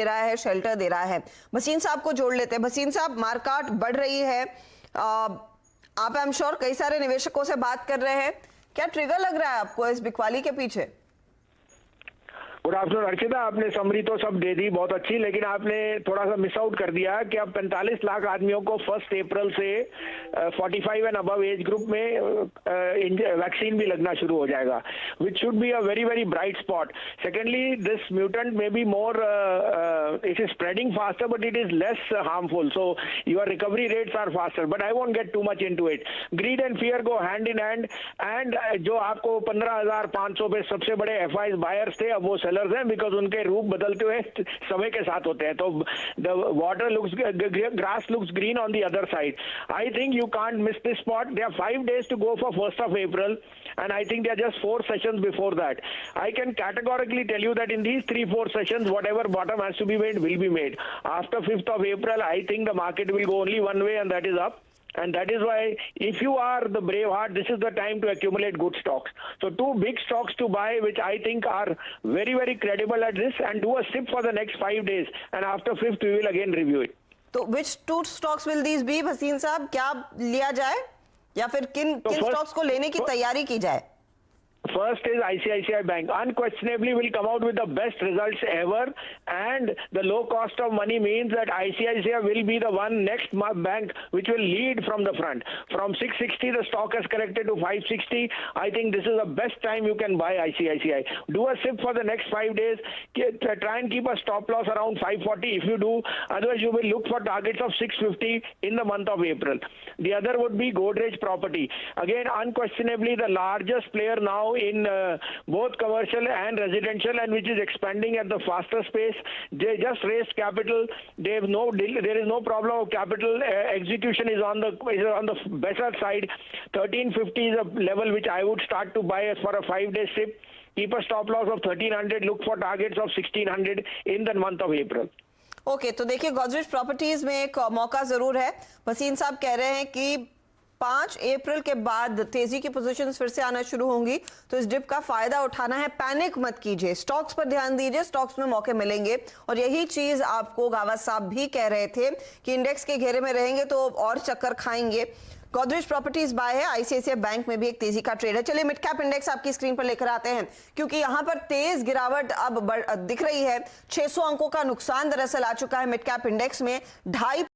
दे रहा है, शेल्टर दे रहा है। भसीन साहब को जोड़ लेते हैं। भसीन साहब, मार्केट बढ़ रही है, आप आई एम श्योर कई सारे निवेशकों से बात कर रहे हैं, क्या ट्रिगर लग रहा है आपको इस बिकवाली के पीछे? गुड आफ्टरनून अर्चिता, आपने समरी तो सब दे दी बहुत अच्छी, लेकिन आपने थोड़ा सा मिस आउट कर दिया कि अब 45 लाख आदमियों को 1 अप्रैल से 45 एंड अबव एज ग्रुप में वैक्सीन भी लगना शुरू हो जाएगा, which should be a very very bright spot. Secondly, this mutant may be more, it is spreading faster but it is less harmful, so your recovery rates are faster, but I won't get too much into it. Greed and fear go hand in hand, and जो आपको 15,500 पे सबसे बड़े FI buyers थे, अब वो sellers हैं, because उनके रूप बदलते हुए समय के साथ होते हैं। तो the water looks, grass looks green on the other side. I think you can't miss this spot. There are 5 days to go for 1st of April, and I think there are just 4 sessions before that. I can categorically tell you that in these 3-4 sessions, whatever bottom has to be made will be made. After 5th of April, I think the market will go only one way, and that is up. And that is why, if you are the brave heart, this is the time to accumulate good stocks. So 2 big stocks to buy, which I think are very, very credible at this, and do a sip for the next 5 days. And after 5th, we will again review it. तो which 2 stocks will these be, Bhasin साहब? क्या लिया जाए या फिर किन stocks को लेने की तैयारी की जाए? First is ICICI Bank. Unquestionably will come out with the best results ever, and the low cost of money means that ICICI will be the one next bank which will lead from the front. From 660, the stock has corrected to 560. I think this is the best time you can buy ICICI. Do a sip for the next 5 days. Try and keep a stop loss around 540 if you do. Otherwise, you will look for targets of 650 in the month of April. The other would be Godrej Property. Again, unquestionably the largest player now in both commercial and residential, and which is expanding at the faster pace. They just raised capital. There is no problem of capital. Execution is on the better side. 1350 is a level which I would start to buy for a 5-day sip. Keep a stop loss of 1300. Look for targets of 1600 in the month of April. Okay, तो देखिए Godrej properties में एक मौका जरूर है। भसीन साहब कह रहे हैं कि 5 अप्रैल के बाद तेजी की पोजीशंस फिर से आना शुरू होंगी, तो इस डिप का फायदा उठाना है। पैनिक मत कीजिए, स्टॉक्स पर ध्यान दीजिए, स्टॉक्स में मौके मिलेंगे। और यही चीज आपको गावा साहब भी कह रहे थे कि इंडेक्स के घेरे में रहेंगे तो और चक्कर खाएंगे। गोदरेज प्रॉपर्टीज बाय है, आईसीआईसीआई बैंक में भी एक तेजी का ट्रेड है। चलिए मिड कैप इंडेक्स आपकी स्क्रीन पर लेकर आते हैं, क्योंकि यहां पर तेज गिरावट अब दिख रही है। 600 अंकों का नुकसान दरअसल आ चुका है मिड कैप इंडेक्स में। 2.5